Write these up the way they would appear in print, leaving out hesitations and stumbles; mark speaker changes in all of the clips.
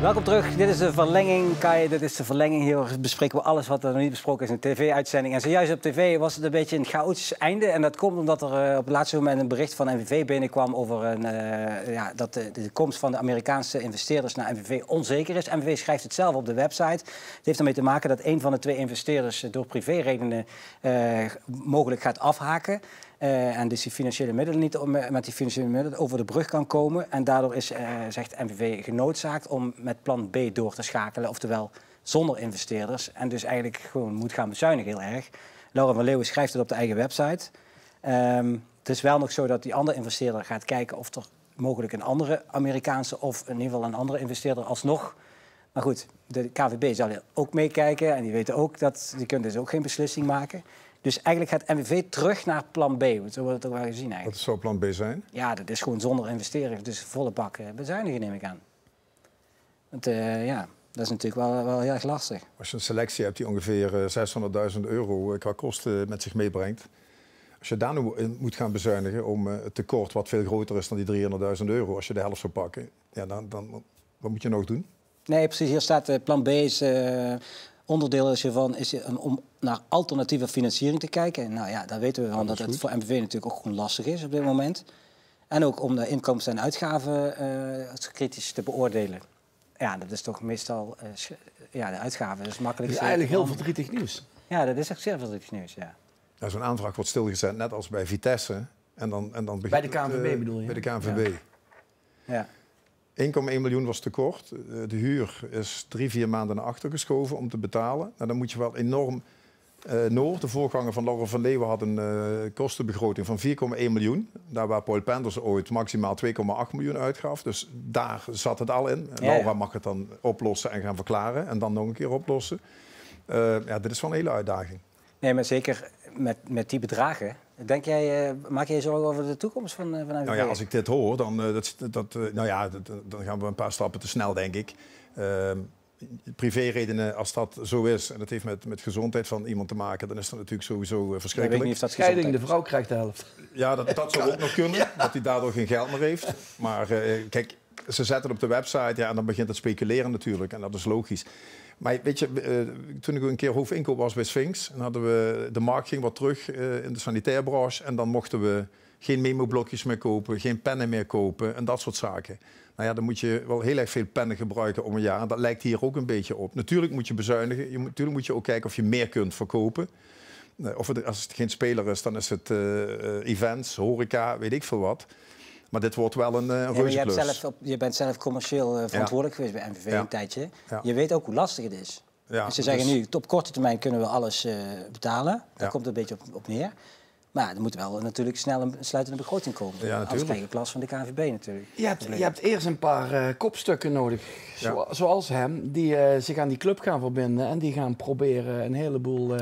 Speaker 1: Welkom terug. Dit is de verlenging, Kai. Dit is de verlenging. Hier bespreken we alles wat er nog niet besproken is in een tv-uitzending. En zojuist op tv was het een beetje een chaotisch einde. En dat komt omdat er op het laatste moment een bericht van NVV binnenkwam over dat de komst van de Amerikaanse investeerders naar NVV onzeker is. NVV schrijft het zelf op de website. Het heeft ermee te maken dat een van de 2 investeerders door privéredenen mogelijk gaat afhaken. En dus die financiële middelen niet met die financiële middelen over de brug kan komen. En daardoor is, zegt NVV, genoodzaakt om met plan B door te schakelen. Oftewel zonder investeerders. En dus eigenlijk gewoon moet gaan bezuinigen heel erg. Laura van Leeuwen schrijft het op de eigen website. Het is wel nog zo dat die andere investeerder gaat kijken of er mogelijk een andere Amerikaanse of in ieder geval een andere investeerder alsnog. Maar goed, de KVB zal er ook meekijken. En die weten ook dat die kunnen dus ook geen beslissing maken. Dus eigenlijk gaat NVV terug naar plan B. Zo wordt het ook wel gezien eigenlijk.
Speaker 2: Wat zou plan B zijn?
Speaker 1: Ja, dat is gewoon zonder investeren. Dus volle bak bezuinigen, neem ik aan. Want dat is natuurlijk wel heel erg lastig.
Speaker 2: Als je een selectie hebt die ongeveer €600.000 qua kosten met zich meebrengt. Als je daar nu moet gaan bezuinigen om het tekort wat veel groter is dan die €300.000. Als je de helft zou pakken, ja, dan wat moet je nog doen?
Speaker 1: Nee, precies. Hier staat plan B is... onderdeel is hiervan om naar alternatieve financiering te kijken. En nou ja, daar weten we van dat het voor MVV natuurlijk ook gewoon lastig is op dit moment. En ook om de inkomsten en uitgaven kritisch te beoordelen. Ja, dat is toch meestal... de uitgaven is makkelijk...
Speaker 3: Het is eigenlijk heel verdrietig nieuws.
Speaker 1: Ja, dat is echt zeer verdrietig nieuws, ja.
Speaker 2: Ja, zo'n aanvraag wordt stilgezet, net als bij Vitesse. En dan begint
Speaker 3: bij de KNVB bedoel je?
Speaker 2: Bij de KNVB.
Speaker 1: Ja.
Speaker 2: 1,1 miljoen was tekort. De huur is 3-4 maanden naar achter geschoven om te betalen. Nou, dan moet je wel enorm... Noord, de voorganger van Laura van Leeuwen, had een kostenbegroting van 4,1 miljoen. Daar waar Paul Penders ooit maximaal 2,8 miljoen uitgaf. Dus daar zat het al in. Laura mag het dan oplossen en gaan verklaren. En dan nog een keer oplossen. Dit is wel een hele uitdaging.
Speaker 1: Nee, maar zeker met die bedragen. Maak jij je zorgen over de toekomst van NVV?
Speaker 2: Nou ja, als ik dit hoor, dan gaan we een paar stappen te snel, denk ik. Privéredenen, als dat zo is, en dat heeft met gezondheid van iemand te maken, dan is dat natuurlijk sowieso verschrikkelijk.
Speaker 1: Niet of dat
Speaker 3: scheiding, de vrouw krijgt de helft.
Speaker 2: Ja, dat zou ook nog kunnen, dat hij daardoor geen geld meer heeft. Maar kijk, ze zetten het op de website, ja, en dan begint het speculeren natuurlijk, en dat is logisch. Maar weet je, toen ik een keer hoofdinkoop was bij Sphinx, en hadden we, de markt ging wat terug in de sanitairbranche, en dan mochten we geen memoblokjes meer kopen, geen pennen meer kopen en dat soort zaken. Nou ja, dan moet je wel heel erg veel pennen gebruiken om een jaar. Dat lijkt hier ook een beetje op. Natuurlijk moet je bezuinigen. Natuurlijk moet je ook kijken of je meer kunt verkopen. Als het geen speler is, dan is het events, horeca, weet ik veel wat. Maar dit wordt wel een reuze klus.
Speaker 1: Je bent zelf commercieel verantwoordelijk geweest bij NVV een tijdje. Ja. Je weet ook hoe lastig het is.
Speaker 2: Ja,
Speaker 1: dus ze zeggen nu, op korte termijn kunnen we alles betalen. Daar komt het een beetje op neer. Maar er moet wel natuurlijk snel een sluitende begroting komen.
Speaker 2: Ja,
Speaker 1: anders krijg je last van de KNVB natuurlijk.
Speaker 3: Je hebt eerst een paar kopstukken nodig, zoals hem, die zich aan die club gaan verbinden. En die gaan proberen een heleboel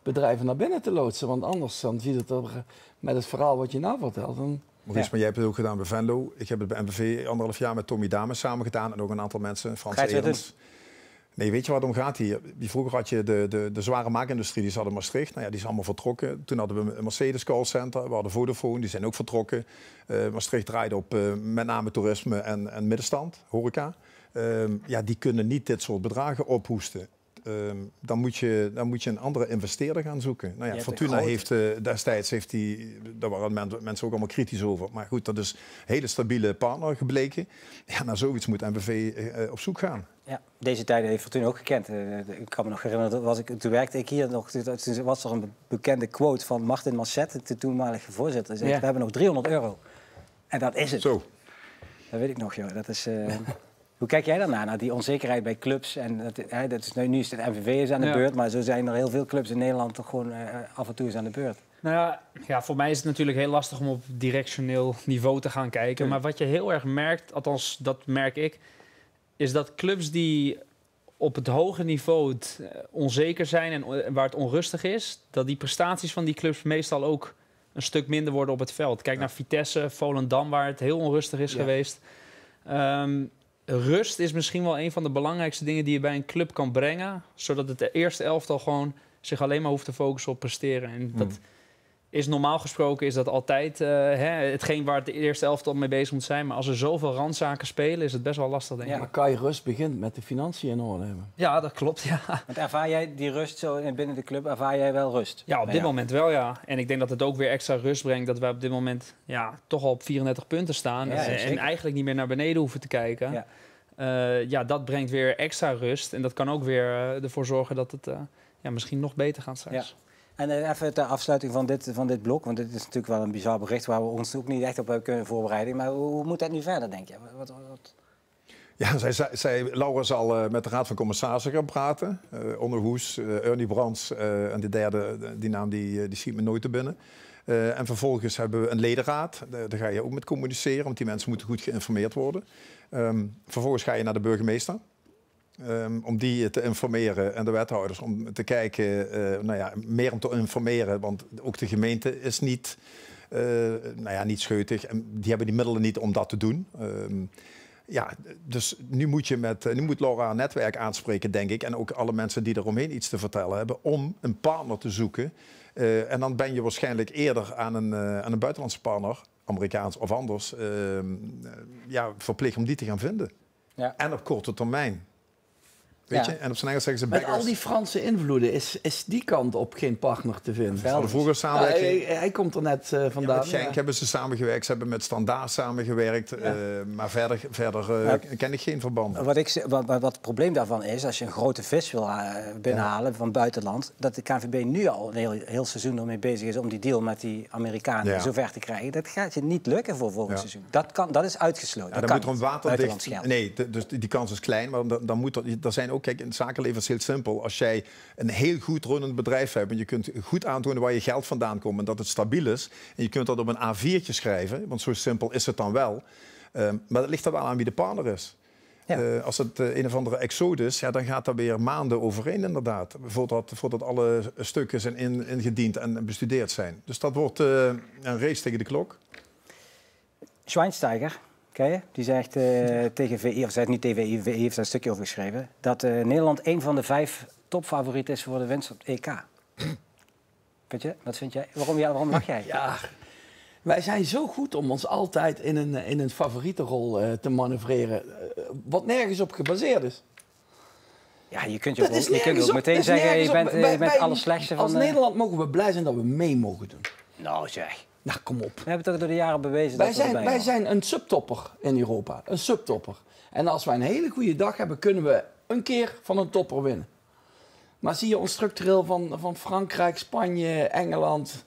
Speaker 3: bedrijven naar binnen te loodsen. Want anders dan ziet het er met het verhaal wat je nou vertelt.
Speaker 2: Maurice, maar jij hebt het ook gedaan bij Venlo. Ik heb het bij MVV 1,5 jaar met Tommy Dames samen gedaan. En ook een aantal mensen, Frans Edens. Nee, weet je wat om gaat hier? Vroeger had je de zware maakindustrie, die zat in Maastricht. Nou ja, die is allemaal vertrokken. Toen hadden we een Mercedes callcenter, we hadden Vodafone, die zijn ook vertrokken. Maastricht draaide op met name toerisme en middenstand, horeca. Die kunnen niet dit soort bedragen ophoesten. Dan moet je een andere investeerder gaan zoeken. Nou ja, Fortuna heeft destijds, daar waren mensen ook allemaal kritisch over. Maar goed, dat is een hele stabiele partner gebleken. Ja, naar zoiets moet NVV op zoek gaan.
Speaker 1: Ja, deze tijden heeft Fortuna ook gekend. Ik kan me nog herinneren, toen werkte ik hier nog. Toen was er een bekende quote van Martin Masset, de toenmalige voorzitter. Zei, we hebben nog €300. En dat is het.
Speaker 2: Zo.
Speaker 1: Dat weet ik nog, joh. Dat is... Hoe kijk jij daarna, naar die onzekerheid bij clubs? En nu is het NVV is aan de beurt, maar zo zijn er heel veel clubs in Nederland toch gewoon af en toe eens aan de beurt.
Speaker 4: Nou ja, voor mij is het natuurlijk heel lastig om op directioneel niveau te gaan kijken. Maar wat je heel erg merkt, althans dat merk ik, is dat clubs die op het hoge niveau onzeker zijn en waar het onrustig is, dat die prestaties van die clubs meestal ook een stuk minder worden op het veld. Kijk naar Vitesse, Volendam, waar het heel onrustig is geweest. Rust is misschien wel een van de belangrijkste dingen die je bij een club kan brengen, zodat het de eerste elftal gewoon zich alleen maar hoeft te focussen op presteren. En is normaal gesproken is dat altijd hetgeen waar het eerste elftal mee bezig moet zijn. Maar als er zoveel randzaken spelen, is het best wel lastig, denk ik.
Speaker 3: Maar Kai Rust begint met de financiën in orde hebben.
Speaker 4: Ja, dat klopt, ja.
Speaker 1: Want ervaar jij die rust zo binnen de club? Ervaar jij wel rust?
Speaker 4: Ja, op dit moment wel, ja. En ik denk dat het ook weer extra rust brengt dat wij op dit moment toch al op 34 punten staan. En eigenlijk niet meer naar beneden hoeven te kijken. Ja. Dat brengt weer extra rust. En dat kan ook weer ervoor zorgen dat het misschien nog beter gaat straks.
Speaker 1: Ja. En even de afsluiting van dit blok, want dit is natuurlijk wel een bizar bericht waar we ons ook niet echt op hebben kunnen voorbereiden. Maar hoe moet dat nu verder, denk je? Wat?
Speaker 2: Ja, Laura zal met de Raad van Commissarissen gaan praten. Onno Hoes, Ernie Brands en de derde, die naam die schiet me nooit te binnen. En vervolgens hebben we een ledenraad. Daar ga je ook met communiceren, want die mensen moeten goed geïnformeerd worden. Vervolgens ga je naar de burgemeester. Om die te informeren en de wethouders om te kijken, meer om te informeren. Want ook de gemeente is niet scheutig en die hebben die middelen niet om dat te doen. Dus nu moet Laura haar netwerk aanspreken, denk ik. En ook alle mensen die eromheen iets te vertellen hebben, om een partner te zoeken. En dan ben je waarschijnlijk eerder aan een buitenlandse partner, Amerikaans of anders, verplicht om die te gaan vinden. Ja. En op korte termijn. Weet je? En op zijn Engels zeggen ze...
Speaker 3: Met al die Franse invloeden is die kant op geen partner te vinden.
Speaker 2: Hadden vroeger samenwerking...
Speaker 3: hij komt er net vandaan.
Speaker 2: Met Genk hebben ze samengewerkt. Ze hebben met Standaard samengewerkt. Ja. Maar verder ken ik geen verband.
Speaker 1: Wat het probleem daarvan is, als je een grote vis wil binnenhalen van buitenland, dat de KNVB nu al een heel seizoen ermee bezig is om die deal met die Amerikanen zover te krijgen. Dat gaat je niet lukken voor volgend seizoen. Dat is uitgesloten.
Speaker 2: Ja, dan moet er een waterdicht... Nee, dus die kans is klein, maar dan moet er zijn ook... Kijk, in het zakenleven is het heel simpel. Als jij een heel goed runnend bedrijf hebt en je kunt goed aantonen waar je geld vandaan komt en dat het stabiel is, en je kunt dat op een A4'tje schrijven, want zo simpel is het dan wel. Maar dat ligt er wel aan wie de partner is. Ja. Als het een of andere exodus, dan gaat daar weer maanden overheen inderdaad. Voordat alle stukken zijn ingediend en bestudeerd zijn. Dus dat wordt een race tegen de klok.
Speaker 1: Schweinsteiger. Ken je? Die zegt tegen VI, of zei het niet tegen VI, VI heeft daar een stukje over geschreven, dat Nederland een van de 5 topfavorieten is voor de winst op het EK. Wat vind jij? Waarom lach jij?
Speaker 3: Ja, wij zijn zo goed om ons altijd in een favorietenrol te manoeuvreren, wat nergens op gebaseerd is.
Speaker 1: Ja, je kunt ook meteen zeggen, je bent het allerslechtste van...
Speaker 3: Als Nederland mogen we blij zijn dat we mee mogen doen.
Speaker 1: Nou zeg.
Speaker 3: Nou, kom op.
Speaker 1: We hebben toch door de jaren bewezen
Speaker 3: wij zijn een subtopper in Europa. Een subtopper. En als wij een hele goede dag hebben, kunnen we een keer van een topper winnen. Maar zie je ons structureel van Frankrijk, Spanje, Engeland...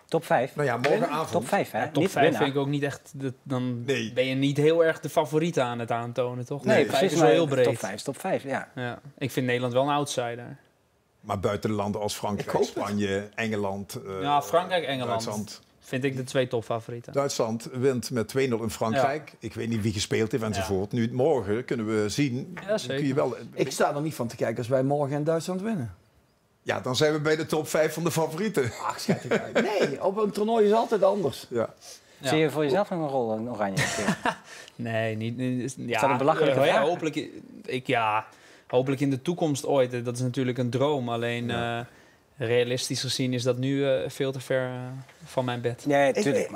Speaker 1: Top 5.
Speaker 2: Nou ja, morgenavond.
Speaker 1: Top 5, hè?
Speaker 4: Ja, top 5 vind ik ook niet echt... Dan ben je niet heel erg de favoriet aan het aantonen, toch?
Speaker 1: Nee, precies.
Speaker 4: Is wel heel breed.
Speaker 1: Top 5 is top 5, ja.
Speaker 4: Ik vind Nederland wel een outsider.
Speaker 2: Maar buiten landen als Frankrijk, Spanje, Engeland...
Speaker 4: Frankrijk, Engeland.
Speaker 2: Duitsland.
Speaker 4: Vind ik de 2 topfavorieten.
Speaker 2: Duitsland wint met 2-0 in Frankrijk. Ja. Ik weet niet wie gespeeld heeft enzovoort. Nu, morgen kunnen we zien...
Speaker 4: Ja, zeker.
Speaker 2: Kun je wel...
Speaker 3: Ik sta er niet van te kijken als wij morgen in Duitsland winnen.
Speaker 2: Ja, dan zijn we bij de top 5 van de favorieten.
Speaker 3: Ach, schat. Nee, op een toernooi is het altijd anders.
Speaker 2: Ja.
Speaker 1: Zie je voor jezelf nog een rol in Oranje?
Speaker 4: Nee, niet...
Speaker 1: Is dat een belachelijke vraag?
Speaker 4: Hopelijk in de toekomst ooit. Dat is natuurlijk een droom. Alleen... realistisch gezien is dat nu veel te ver van mijn bed.
Speaker 1: Nee, tuurlijk.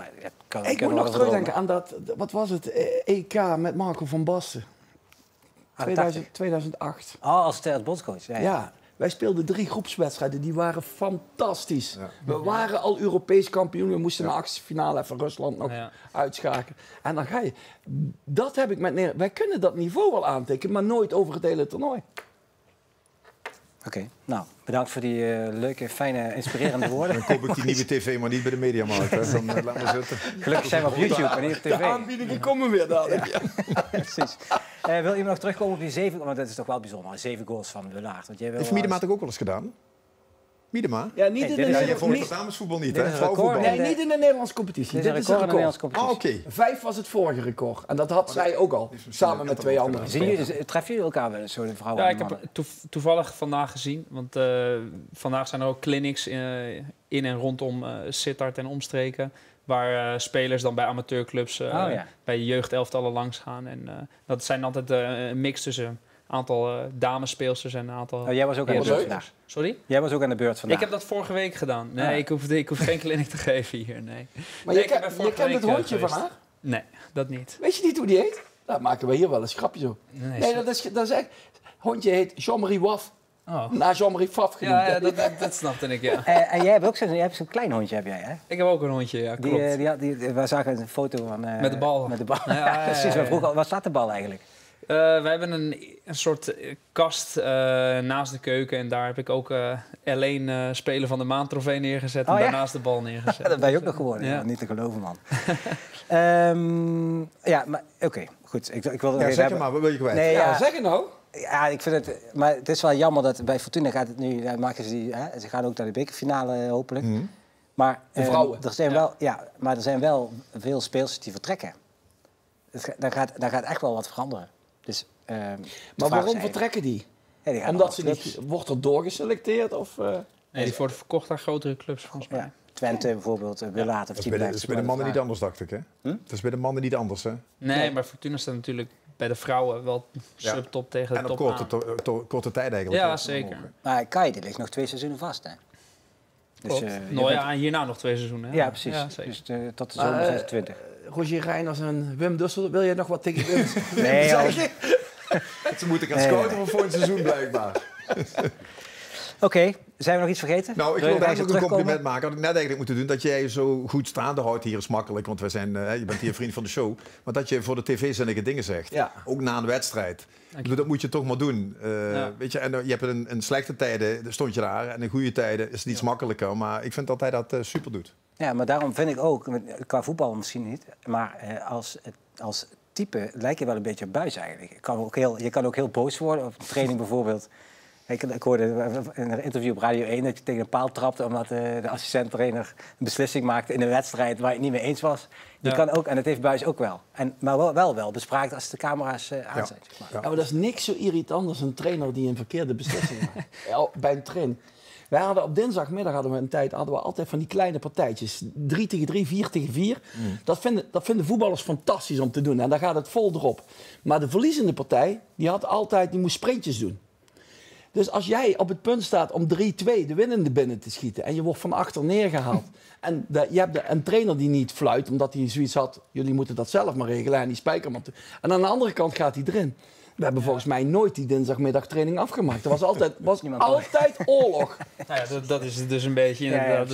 Speaker 3: Ik moet nog terugdenken aan dat... Wat was het? EK met Marco van Basten. 2008.
Speaker 1: Als bondscoach.
Speaker 3: Ja. Wij speelden 3 groepswedstrijden. Die waren fantastisch. Ja. We waren al Europees kampioen. We moesten naar de achtste even Rusland nog uitschakelen. En dan ga je... Dat heb ik met Nederland. Wij kunnen dat niveau wel aantikken, maar nooit over het hele toernooi.
Speaker 1: Oké, nou, bedankt voor die leuke, fijne, inspirerende woorden.
Speaker 2: Dan koop ik die nieuwe tv, maar niet bij de Mediamarkt. Dan laat maar zitten.
Speaker 1: Gelukkig zijn we op YouTube en niet op tv.
Speaker 3: De aanbiedingen komen weer dadelijk.
Speaker 1: Ja, precies. Wil iemand nog terugkomen op die 7... Want dat is toch wel bijzonder, 7 goals van Willaert.
Speaker 2: Heeft Miedema toch ook wel eens gedaan? Miedema?
Speaker 3: Ja, niet in de
Speaker 2: je volgt het damesvoetbal niet, hè?
Speaker 3: Vrouwenvoetbal. Nee, niet in de Nederlandse competitie.
Speaker 1: Dit is een record.
Speaker 2: Ah, oké.
Speaker 3: 5 was het vorige record. En dat had zij ook al, samen met 2 anderen.
Speaker 1: Treffen jullie elkaar wel eens, zo de vrouwen?
Speaker 4: Ja, ik heb toevallig vandaag gezien. Want vandaag zijn er ook clinics in en rondom Sittard en omstreken. Waar spelers dan bij amateurclubs, bij jeugdelftallen langs gaan. En dat zijn altijd een mix tussen aantal damespeelsters en een aantal...
Speaker 1: Jij was ook aan de beurt vandaag.
Speaker 4: Sorry?
Speaker 1: Jij was ook aan de beurt vandaag.
Speaker 4: Ik heb dat vorige week gedaan. Nee, ik hoef geen clinic te geven hier, nee.
Speaker 3: Maar
Speaker 4: nee,
Speaker 3: je kent het hondje van haar?
Speaker 4: Nee, dat niet.
Speaker 3: Weet je niet hoe die heet? Daar maken we hier wel een grapje zo. Nee, dat is echt... Hondje heet Jean-Marie Waf.
Speaker 4: Oh.
Speaker 3: Na Jean-Marie Faf genoemd.
Speaker 4: Ja, dat snapte ik, ja.
Speaker 1: En jij hebt ook zo'n klein hondje, heb jij, hè?
Speaker 4: Ik heb ook een hondje, ja, klopt.
Speaker 1: We zagen een foto van...
Speaker 4: met de bal.
Speaker 1: Met de bal. Ja, precies. Ja. Waar staat de bal eigenlijk?
Speaker 4: Wij hebben een soort kast naast de keuken. En daar heb ik ook alleen Speler van de Maand trofee neergezet. En daarnaast de bal neergezet.
Speaker 1: Dat ben je ook nog geworden. Ja. Niet te geloven, man. Ja, maar oké, goed. Ik wilde
Speaker 2: zeg maar, wat wil je kwijt?
Speaker 3: Nee, zeg het nou.
Speaker 1: Ja, ik vind het... Maar het is wel jammer dat bij Fortuna gaat het nu... maken ze die... Ze gaan ook naar de bekerfinale, hopelijk.
Speaker 2: Mm.
Speaker 1: Maar
Speaker 3: de vrouwen.
Speaker 1: Er zijn wel veel speelsters die vertrekken. Daar gaat echt wel wat veranderen. Dus,
Speaker 3: maar waarom vertrekken die?
Speaker 1: Ja, die
Speaker 3: omdat ze niet... Wordt er doorgeselecteerd? Of,
Speaker 4: nee, die worden verkocht aan grotere clubs, volgens mij.
Speaker 1: Ja. Twente bijvoorbeeld, wil later.
Speaker 2: Dat is bij de mannen niet anders, dacht ik, hè? Dat is bij de mannen niet anders, hè?
Speaker 4: Nee, maar Fortuna staat natuurlijk bij de vrouwen wel subtop tegen de top aan.
Speaker 2: En op korte tijd eigenlijk.
Speaker 4: Ja, zeker.
Speaker 1: Maar Kai, die ligt nog 2 seizoenen vast, hè?
Speaker 4: Dus, hierna nog 2 seizoenen. Hè?
Speaker 1: Ja, precies. Ja, dus tot de zomer 26.
Speaker 3: Roger Reiners en Wim Dussel, wil je nog wat tegen Wim
Speaker 1: zeggen?
Speaker 2: Ze moeten gaan scouten voor volgend seizoen, blijkbaar.
Speaker 1: Oké, zijn we nog iets vergeten?
Speaker 2: Nou, ik wil eigenlijk een compliment maken. Had ik net eigenlijk moeten doen dat jij zo goed staande houdt. Hier is makkelijk, want we zijn, je bent hier vriend van de show. Maar dat je voor de tv zinnige dingen zegt. Ja. Ook na een wedstrijd. Dat moet je toch maar doen. Weet je, en je hebt een slechte tijden, stond je daar. En in goede tijden is het iets makkelijker. Maar ik vind dat hij dat super doet. Ja,
Speaker 1: maar daarom vind ik ook, qua voetbal misschien niet. Maar als type lijk je wel een beetje op Buijs eigenlijk. Je kan ook heel boos worden. Op training bijvoorbeeld. Ik hoorde in een interview op Radio 1 dat je tegen een paal trapte omdat de assistent-trainer een beslissing maakte in een wedstrijd waar je het niet mee eens was. Je kan ook, en dat heeft Buijs ook wel. Maar wel bespraakt als de camera's aan zijn. Zeg maar.
Speaker 3: Ja, maar dat is niks zo irritant als een trainer die een verkeerde beslissing maakt. Bij een train. Wij hadden op dinsdagmiddag hadden we altijd van die kleine partijtjes. 3 tegen 3, 4 tegen 4. Dat vinden voetballers fantastisch om te doen. En daar gaat het vol erop. Maar de verliezende partij, die moest sprintjes doen. Dus als jij op het punt staat om 3-2 de winnende binnen te schieten... en je wordt van achter neergehaald... en je hebt een trainer die niet fluit... omdat hij zoiets had, jullie moeten dat zelf maar regelen... en die spijkerman... En aan de andere kant gaat hij erin. We hebben volgens mij nooit die dinsdagmiddagtraining afgemaakt. Er was altijd oorlog.
Speaker 4: Nou ja, dat is het dus een beetje.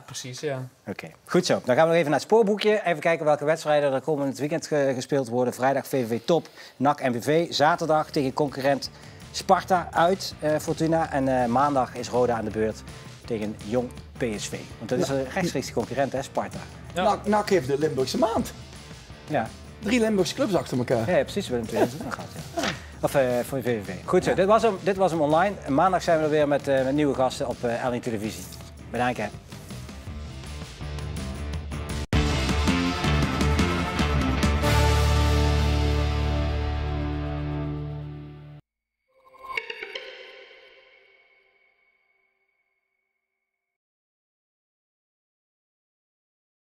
Speaker 4: Precies, ja.
Speaker 1: Oké, goed zo. Dan gaan we nog even naar het spoorboekje. Even kijken welke wedstrijden er komend weekend gespeeld worden. Vrijdag VVV Top, NAC MVV. Zaterdag tegen concurrent Sparta uit, Fortuna. En maandag is Roda aan de beurt tegen Jong PSV. Want dat is een rechtstreeks concurrent, hè, Sparta.
Speaker 3: Ja. NAC heeft de Limburgse maand.
Speaker 1: Ja.
Speaker 3: 3 Limburgse clubs achter elkaar.
Speaker 1: Ja, precies. We hebben 2020 gehad. Ja. Of voor VVV. Goed zo, dit was hem online. Maandag zijn we er weer met nieuwe gasten op LN Televisie. Bedankt.